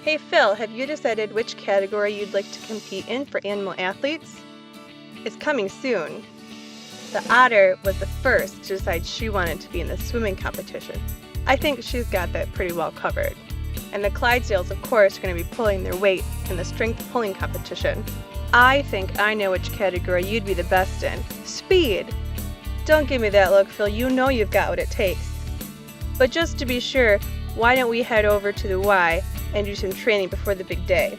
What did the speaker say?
Hey Phil, have you decided which category you'd like to compete in for Animal Athletes? It's coming soon. The otter was the first to decide she wanted to be in the swimming competition. I think she's got that pretty well covered. And the Clydesdales, of course, are going to be pulling their weight in the strength pulling competition. I think I know which category you'd be the best in. Speed! Don't give me that look, Phil. You know you've got what it takes. But just to be sure, why don't we head over to the Y and do some training before the big day?